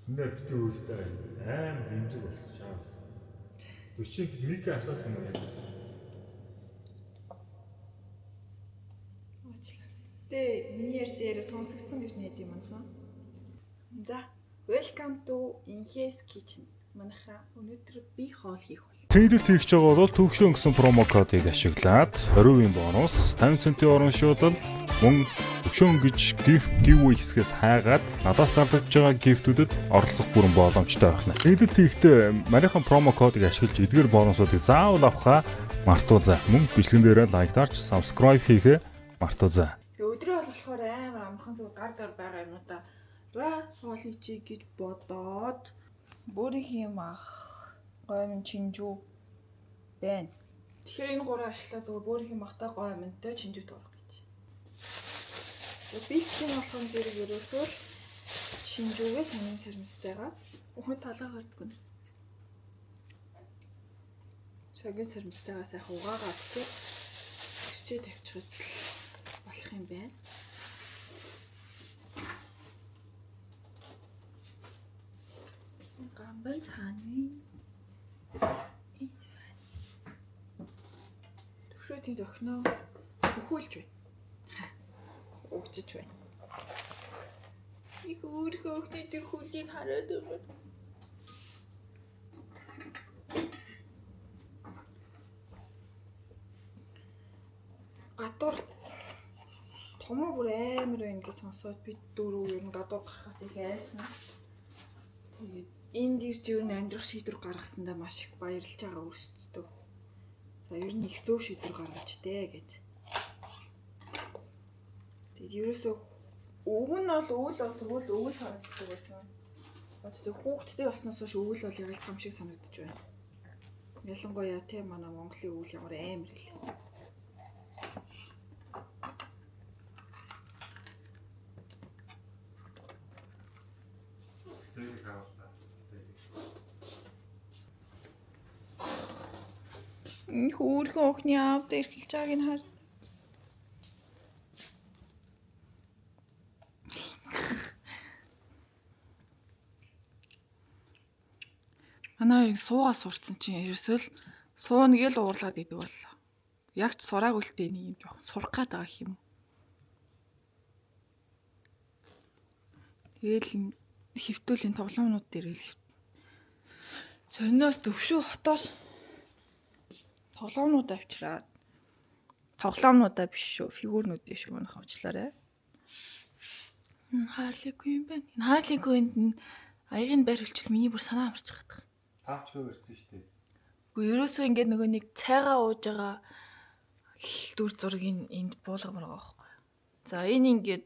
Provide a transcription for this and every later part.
Нэр битүү үлдээ аим имзэг болсон шаавс. Өчиг нэг асаасан юм байна. Тэ миний ярьсээр сонсогдсон гэж найд юм анаха. За, welcome to Inhes Kitchen. Манаха өнөөдөр би хоол хийх бол. Тэндэд хийх байгаа бол төвшөө гэсэн промо кодыг ашиглаад 20% бонус, 50 центийн урамшуулал, мөн төвшөө гэж giveaway хэсгээс хайгаад надаас зарлагдж байгаа гифтүүдэд оролцох бүрэн боломжтой байна. Тэндэд хийхдээ марийнхан промо кодыг ашиглаж эдгээр бонусуудыг заавал авахаа мартуузаа. Мөн бичлэгэн дээрээ лайктаарч subscribe хийхээ мартуузаа. Өдрөө болохоор амар амархан зүгээр гар дээр байгаа юмудаа хоол хийчихье гэж бодоод бүрийн юм ах гомн чинжүү байна. Тэгэхээр энэ гурав ашиглаад зүгээр бүрийн юм ахтай гомнтой чинжүүт орох гэж. Бэлтгэн болохоор зэрэг ерөөсөө шинжүүгээ сонин сэрмэстайгаа ухын талаа хөрдгөнс. Сагийн сэрмэстайгаа сайхан угаагаад тийм ирчээ тавьчихад болох юм байна. Гамбан цааны төвшөөтийн дохноо өхүүлж байна. Өгчөж байна. Их өөрхөө өхний тэр хүлийг хараад байгаа. Гадуур томоо бүр амар байна гэж сонсоод бид дөрөв ер нь гадуур гарахаас их айсан. Тэгээд энд ирж ер нь амьдрах шийдвэр гаргасандаа маш их баярлж байгаа өөрсдөө. За ер нь их зөв шийдвэр гаргаж дээ гэж. Тэгээд ерөөсөө өв нь бол тэгвэл өвөл санагддаг байсан. Тэгээд хүүхдтэй болсноос хойш өвөл бол яг л том шиг санагдаж байна. Ялангуяа те манай Монголын өвөл ямар амар хэл. Энэ хөөрхөн охины аавд эрхэлж байгааг нь хар. Манай хоёрыг суугаас сурцсан чинь ерөөсөө л сууна гэл уурлаад идэг боллоо. Яг ч сураагүй л дээ нэг юм жоохон сурах гээд байгаа юм. Тэгэл хэвтүүлийн тоглоомнууд дээр л сониноос төвшөө хотоос тоглоомнууд авчираад тоглоомнуудаа биш шүү фигурнуудын шиг манайх авчлаарай. Harley Quinn байна. Энэ Harley Quinn-д аягийн байр хөлчл миний бүр санаа амарч байгаа. Таавч хөө ирсэн шүү дээ. Үгүй ерөөсөө ингээд нөгөө нэг цайгаа ууж байгаа дүр зургийг энд буулгамаар байгаа байхгүй. За энэ ингээд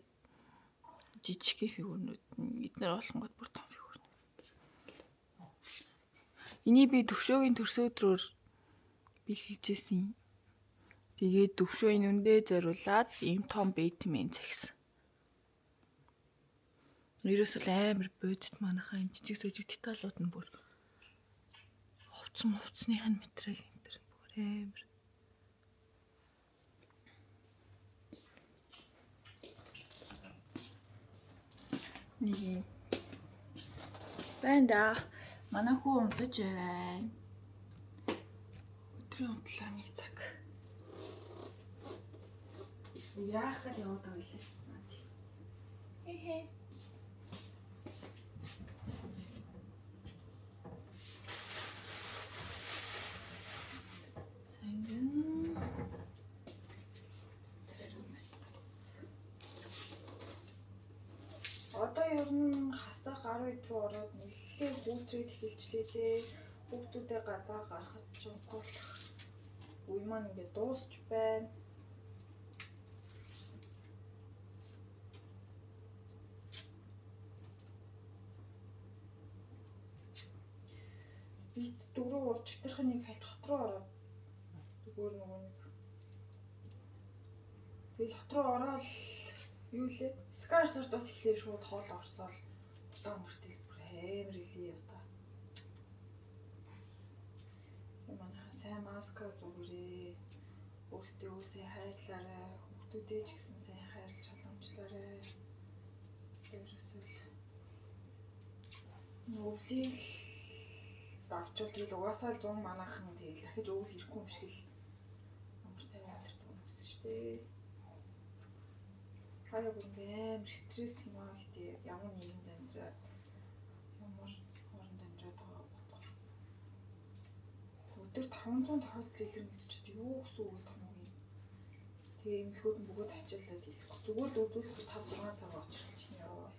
жижиг фигурнууд эднэр олонгод бүр том фигурнууд. Энийг би төвшөөгийн төрсөдрөөр бэлгэлжсэн. Тэгээд төвшөөний үндэ зориулаад ийм том Бэтмен загсан. Ерөөсөө амар бодит манайхаа энэ жижиг сэжиг деталууд нь бүр хувцсныхаа материал энэ төр бүр амар. Нэг байна да. Манай хүү унтаж байна. Өдрийн унтлааны цаг. Яах гэж яваад байгаа юм бэ? Хе. Одоо ер нь хасах 10 руу ороод нэлээд хүүтрээд эхэлжлээ дээ. Хүүхдүүдээ гадаа гаргаж чунгуулах үе маань ингээд дуусч байна. Би дөрөв урж чигтэрхэн нэг хальт хот руу ороод зүгээр нөгөө нэг би хот руу ороод юу лээ Скарсортоос эхлээ шууд хоол орсоол удаан мөртэй бүр амар илээ яваа. Манайха сайн маска зүгээрээ өөртөө үсээ хайрлаарай. Хүүхдүүдээ ч гэсэн сайн хайрлж халамжлаарай. Ерөөсөл Өвлийг давчвал тэгэл угаасаа л 100 манаахан тэгэл дахиж өвөл ирэхгүй юм шиг л амар 50 амтардаг юм шүү дээ. Хаяа бүр амар стресс юм аа гэхдээ ямар нийгэмд амьдраад ямар хооронд амьдраад байгаа бодох. Өдөр 500 тохиолдол илэр мэдчихэд юу гэсэн үг юм бэ? Тэгээ эмнэлгүүд нь бүгд ачаалаад хэлэх. Зүгээр л үзүүлэхэд 5-6 цаг очирч чинь яа.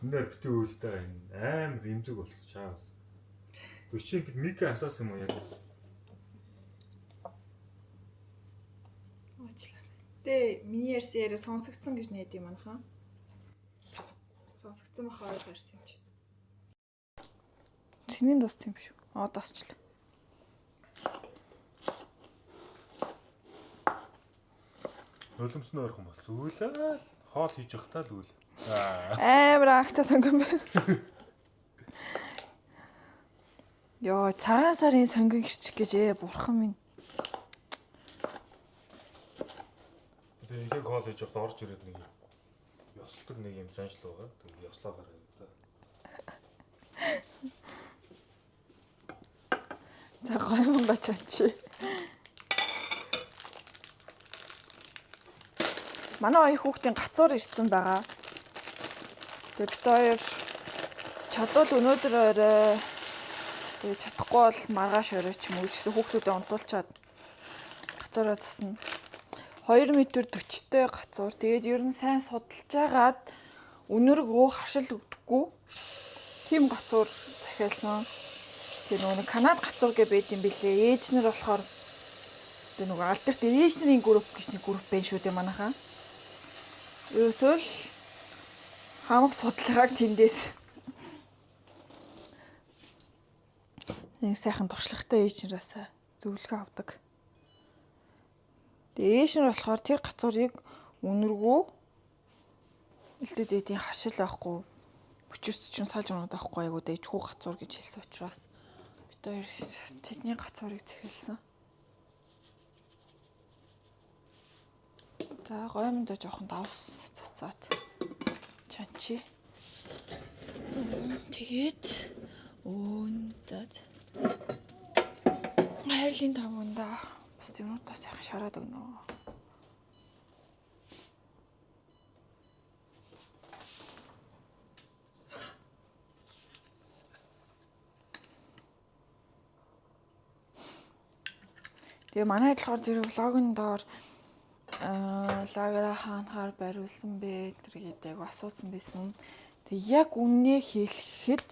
Нэр бити үйлдэ энэ амар имзэг болчих чаас. Өчиг гэд микро асаасан юм уу яг? Уучлаарай. Тэ миний ярьсан яриа сонсогдсон гэж найд юм анаха. Сонсогдсон бахаа ойлгосон юм чи. Цэнийн дууссан юм шүү. Дуусчлаа. Нулимсны ойрхон болсон. Үйлээл хоол хийж явахтаа л үйл. Амар ахта сонгон байна. Йоо, цагаан сарын сонгон ирчих гэж бурхан минь. Тэгээ яг хоол хийж явахтаа орж ирээд нэг ёслдог нэг юм заншил байгаа. Тэгээ ёслоо гараад та. За гоймон бачаач. Манай хоёр хүүхдийн гацуур ирсэн байгаа. Тэгээ бид хоёр чадвал өнөөдөр орой тэгээ чадахгүй бол маргааш орой ч юм уу гэсэн хүүхдүүдэд унтуулчаад гацуураа засна. 2 м 40-тэй гацуур. Тэгээд ер нь сайн судалж агаад өнөргөө хашил өгдөггүй. Тим гацуур захиалсан. Тэгээ нөгөө Канад гацуур гэ байд юм бэлээ. Ээж нар болохоор тэгээ нөгөө алдарт ээж нарын групп гэж нэг групп байна шүү дээ манайхаа. Ерөөсөө л хамаг судалгааг тэндээс нэг сайхан туршлагатай ээж нараас зөвлөгөө авдаг. Тэгээ ээж нар болохоор тэр гацуурыг үнэргүй элдэд эдийн хашил байхгүй 40-40 сал жунууд байхгүй айгуу дэжгүй гацуур гэж хэлсэн учраас бид хоёр тэдний гацуурыг захиалсан. За гоймондоо жоохон давс цацаад чанчи. Тэгээд зад хайрлын тавганда бас юмудаа сайхан шараад өгнө. Тэгээ манай болохоор зэрэг влогын доор лагера хаанахаар бариулсан бэ тэр гэдэг асуусан байсан. Тэг яг үннээ хэлэхэд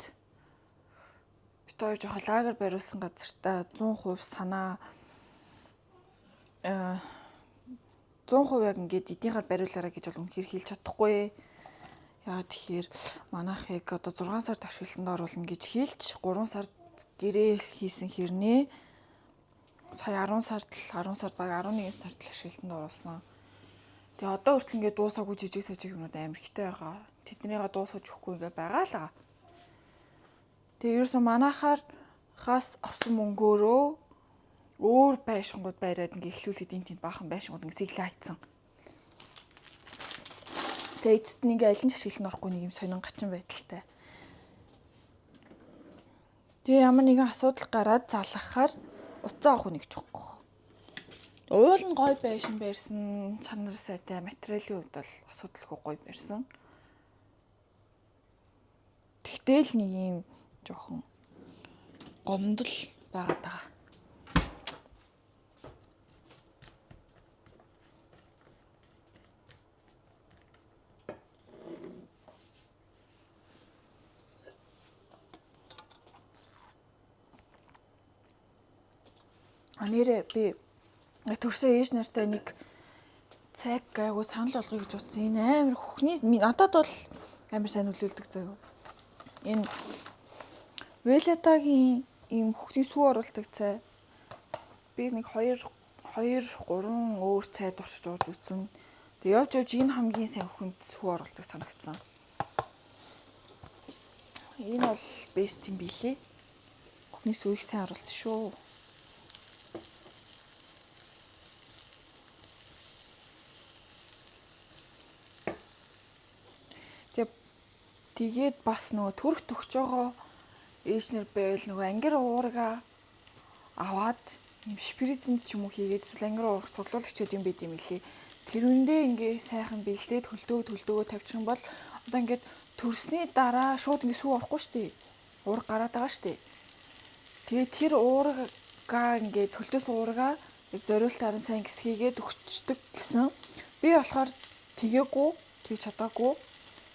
бид хоёр жоохон лагер бариулсан газартаа 100% санаа 100% яг ингээд эдийнхаар бариулаарай гэж бол үнэхээр хэлж чадахгүй. Яагаад тэгэхээр манайхыг одоо 6 сард ашиглалтанд оруулна гэж хэлж 3 сард гэрээ хийсэн хэрнээ сая 10 сард баг 11 сард л ашиглалтанд оруулсан. Тэгээ одоо хүртэл ингээд дуусаагүй жижиг сажиг юмнууд амар ихтэй байгаа. Тэднийгээ дуусгаж өгөхгүй ингээд байгаа л. Тэгээ ерөөсөө манайхаас авсан мөнгөөрөө өөр байшингууд байраад ингээд эхлүүлээд энэ тэнд баахан байшингууд ингээд сэлээйтсэн. Тэгээ эцэст нь ингээд аль нь ашиглалтанд орохгүй нэг юм сонирхолтой байдалтай. Тэгээ ямар нэгэн асуудал гараад залгахаар уцаа авах нэг чухал. Уул нь гой байшин барьсан, чанар сайтай, материалын хувьд бол асуудалгүй гой барьсан. Тэгтэл нэг юм жоохон гомдол байгаад байгаа. Нэрээ би төрсөн ээж нартай нэг цайг гайгүй санал болгоё гэж утсан. Энэ амар хөхний надад бол амар сайн нөлөөлдөг заяа. Энэ Велятагийн ийм хөхний сүү оруулдаг цай. Би нэг 2 3 өөр цайд оршиж ууж үзсэн. Тэг явж энэ хамгийн сайн хөхөнд сүү оруулдаг санагдсан. Энэ бол бест юм билээ. Хөхний сүүийг сайн оруулсан шүү. Тэгээд бас нөгөө төрөх төгж байгаа ээжнэр байвал нөгөө ангир уурга аваад юм шприцэнд ч юм уу хийгээд эсвэл ангир уурга цуглуулагчд юм байт юм лээ. Тэрүүндээ ингээ сайхан бэлдээд төлдөгөө тавьчих юм бол одоо ингээд төрсний дараа шууд ингээ сүү орохгүй штэ. Уурга гараад байгаа штэ. Тэгээд тэр уургаа ингээ төлдөөс уургаа яг зориултаар нь сайн гисхийгээд өгчдөг гэсэн. Би болохоор тэгээгүй, тэгж чадаагүй.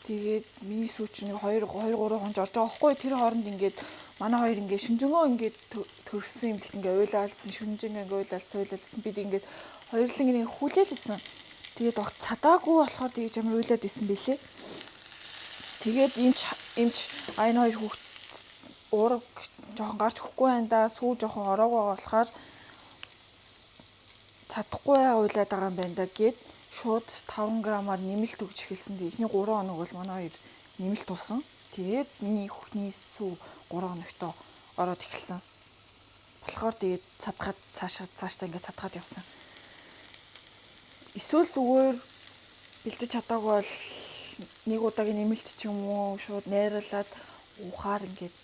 Тэгээд миний сүүч нэг 2 3 хонж орж байгаа байхгүй. Тэр хооронд ингээд манай хоёр ингээд шүнжэнгөө ингээд төрсөн юм лэгт ингээд уйлаалсан, шүнжэнгөө ингээд уйлаалсан бид ингээд хоёрлын нэг хүлээлсэн. Тэгээд цадаагүй болохоор тэгж амар уйлаад исэн бэлээ. Тэгээд эмч энэ хоёр хүүхд уурга жоохон гарч өгөхгүй байна да. Сүү жоохон ороогүй болохоор цадахгүй уйлаад байгаа юм байна да гэд шууд 5 грамаар нэмэлт өгч эхэлсэн. Эхний 3 хоног бол манай хоёр нэмэлт тулсан. Тэгээд миний хөхний сүү 3 хоногтоо ороод эхэлсэн. Болохоор тэгээд цадгаад цаашдаа ингээд цадгаад явсан. Эсвэл зүгээр бэлдэж чадаагүй бол нэг удаагийн нэмэлт ч юм уу шууд найруулад ухаар ингээд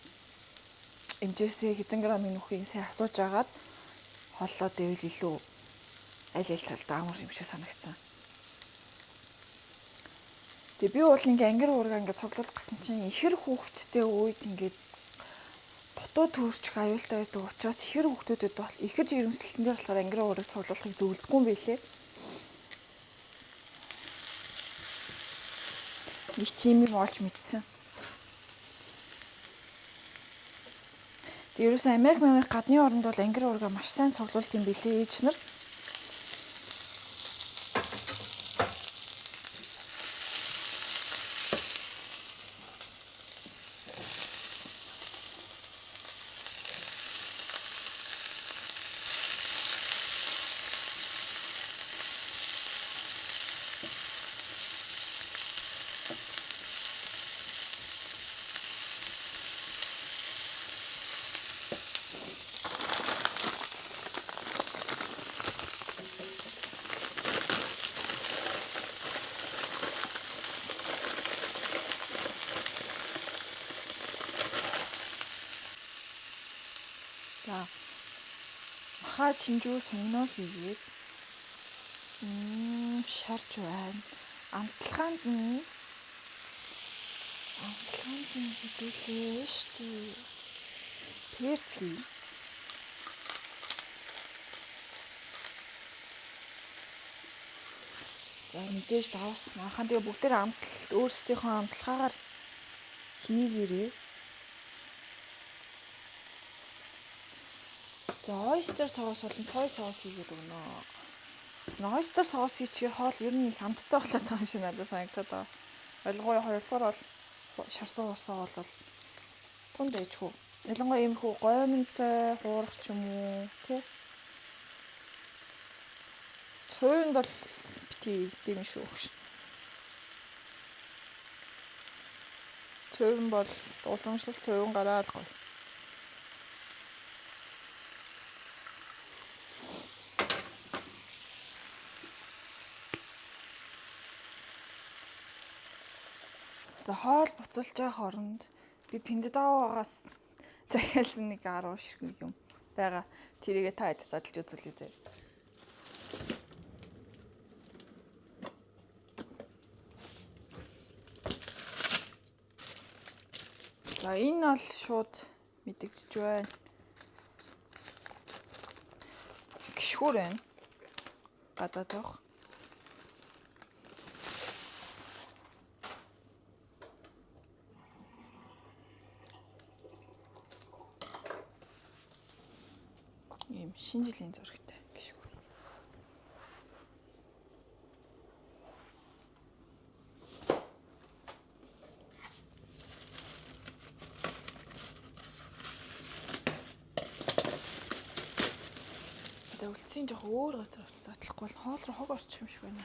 эмжээсээ хэдэн грамын нөхийг сайн асууж агаад холлоод ивэл илүү аль талдаа амар юм шиг санагдсан. Тэгээ би бол ингээ ангир уурга ингээ цуглуулах гэсэн чинь ихэр хүүхдтэй үед ингээ дотоод төрчих аюултай байдаг учраас ихэр хүүхдүүдэд бол ихэр жирэмслэлтэндээ болохоор ангир уурга цуглуулахыг зөвлөдөггүй юм билээ. Нэг тийм юм олж мэдсэн. Тэгээ ерөөсөн Америк гадны оронд бол ангир уурга маш сайн цуглуулт юм билээ ээж нар. За махаа чинжүү сонгоноо хийгээд шарж байна. Амтлагаанд нь хөдөлөө штий. Перц хий. За мэдээж давс манхан тэгээ бүгдээр өөрсдийнхөө амтлагаагаар хийгээрээ. За ойстер соус болон сой соус хийгээд өгнө. Ойстер соус хийчихээр хоол ер нь их амттай болоод байгаа юм шиг надад санагдаад байгаа. Ялангуяа хоёрдугаар бол шарсан хуурсаа бол тунд ээжгүй. Ялангуяа ийм хүү гоймонтой хуурах ч юм уу тий. Цойнд бол бити тийм шүү. Цойн бол уламжлалт цойн гараал гоё. За хоол буцалж байгаа хооронд би Pinduoduo-гаас захиалсан нэг 10 ширхэг юм байгаа. Тэрийгээ та хэд задлж үзүүлээ зэ. За энэ бол шууд мэдэгдэж байна. Гişхүр байна. Гадаад байх. Ийм шинэ жилийн зурагтай гişхүр. үлдсэн жоох өөр газар задлахгүй бол хоол руу хог орчих юм шиг байна.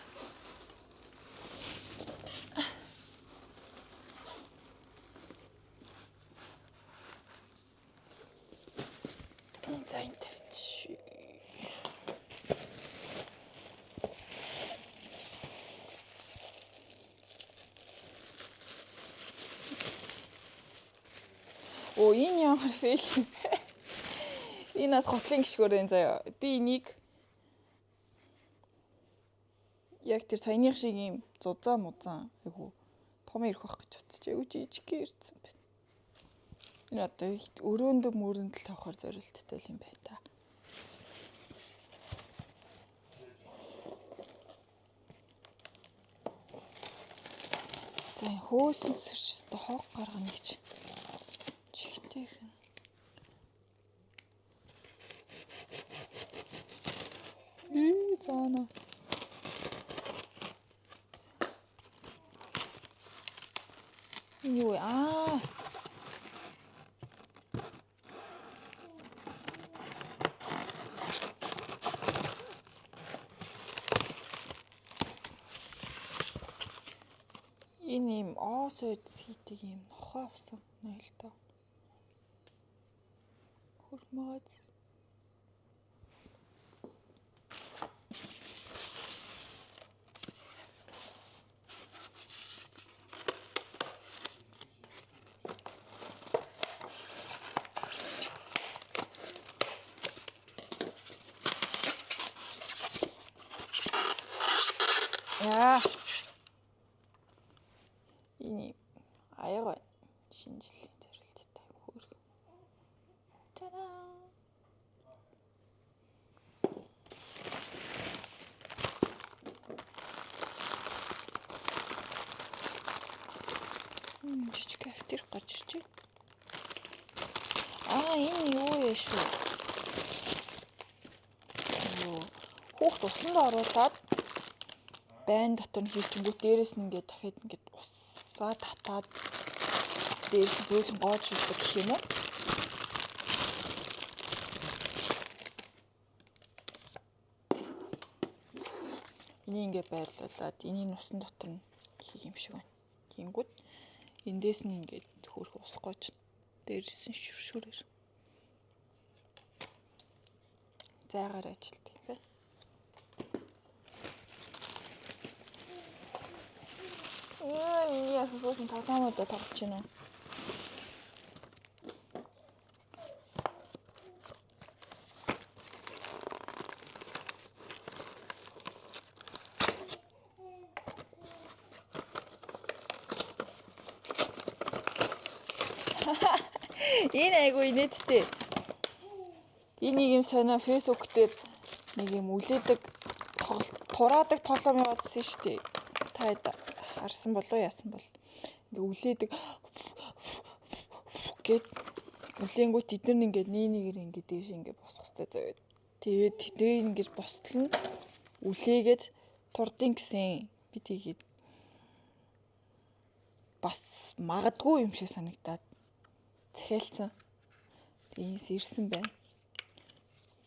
За энэ тавьчих. Оо энэ ямар фейк юм бэ? Энэ бас хотлын гიშгүүр энэ заяа. Би энийг яг тэр саяных шиг юм зузаан музаан айгу том ирэх байх гэж бодчих. Айгу жижигхэн ирсэн байна. Энэ одоо өрөөндөө мөрөнд л тавихаар зориулттай юм байна та. За энэ хөөсөн сэрч өстө хог гаргана гэж. Чихтэйхэн. Заана. Юу энэ юм оосойд хийдэг юм нохоо авсан ноёлтой. Хурмаац. Яа. Энэ аяга шинэ жилийн зорилттой хөөргө. Тараа. Жижиг кафтер гарч ирж байна. Энэ юу яа шүү. Хүүхд усанд оруулаад байн дотор нь хийлчингүүт дээрээс нь ингээд дахиад ингээд усаа татаад дээрээс нь зөөлөн гоож шилдэг гэх юм уу? Энийг ингээд байрлуулад энийг усан дотор нь хийх юм шиг байна. Тэнгүүд эндээс нь ингээд хөөх ус гоож дээрээс нь шүршүрээр зайгаар ажилтдаг юм байна. Я хөөсөн тоглоомодоо тоглож байна. Энэ айгу инээдтэй. Энийг юм сонио фэйсбүүк дээр нэг юм үлээдэг тураадаг тоглоом яваадсан шүү дээ. Та харсан болов яасан бол ингээ үлээдэг гэд үлээнгүүт тэд нар ингээд нэгээр ингээд дээш ингээд босох хэрэгтэй заяа. Тэгээд тэдний ингээд босдол нь үлээгээд турдин гэсэн би тэгээд бас магадгүй юм шиг санагдаад захиалцсан. Тэгээс ирсэн байна.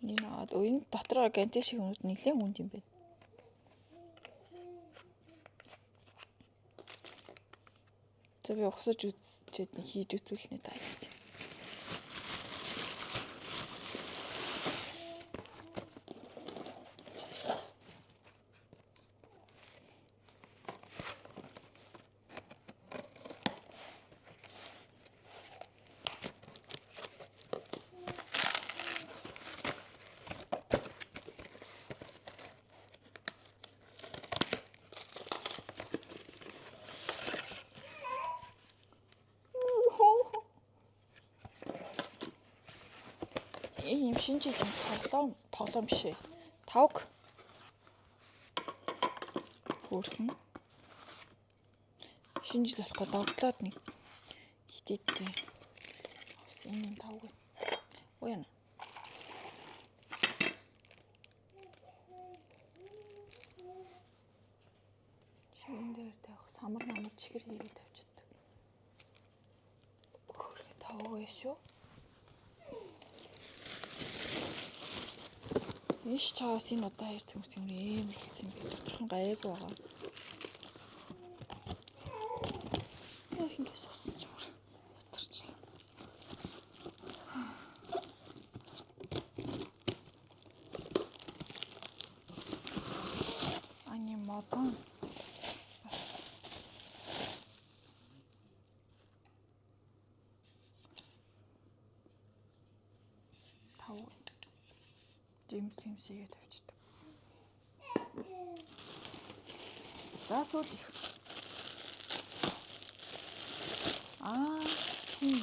Энэ дотроо гантэ шиг хүмүүс нэлээд хүнд юм байна. За би ухсаж үзчихэд нэг хийж үзүүлнэ та гэж. Ийм шинэ жилийн тоглоом биш ээ. Тавг. Хөөрхөн. Шинэ жил болохоо догтлоод нэг хитэдтэй. Энэ тавг. Уяна. Шинэ дээр тавих самар намар чихэр хийгээд тавьчихдаг. Хөөрхөн тавг байш шүү. Иш чаавс энэ удаа хоёр цэвэрс юм ийм болсон юм би. Тодорхон гайгүй байгаа. Яа ингээс усан ч өөр. Татарчлаа. Ани модон. Тав. Жимсийгээ тавьчихдаг. За сүүл их. Тийм.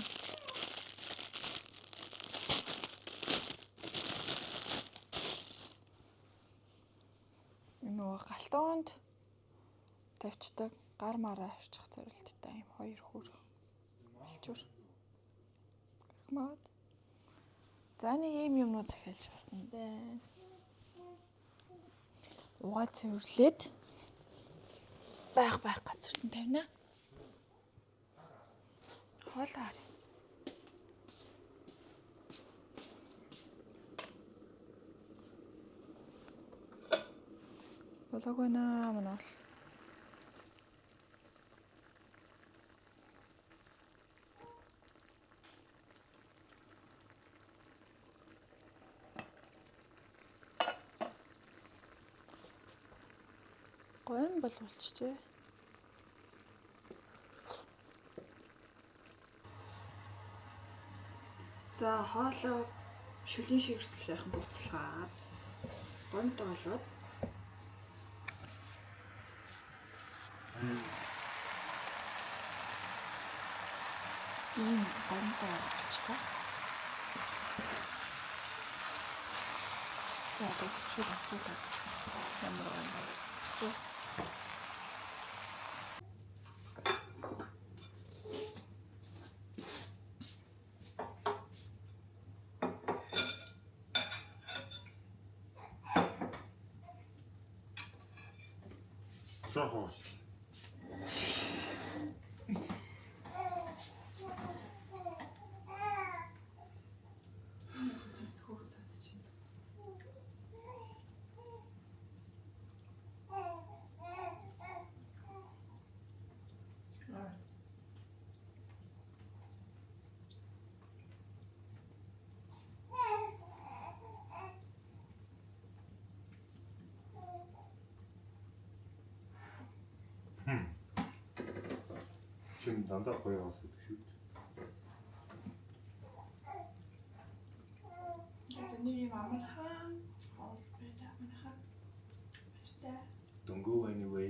Нөгөө галтуунд тавьчихдаг гар мараа арчих зорилттой юм хоёр хөр болчуур. Гэрхмаад. За нэг ийм юмнууд захиалж басан байна. Угаа цэвэрлээд байх газарт нь тавина. Хоолоор. Болоогүй наа манаа. Гойн болгуулчихжээ. За хоолоо шүлийн шигэртэл сайхан буцалгаад гомд олоод гомд олж та. Яг шүл асуулаад ямар байна вэ? Жохос. Чин дандаа гоё авах гэдэг шүү дээ. Тэний юм амархан хоол байж амархан. Баяртай. Don't go anyway.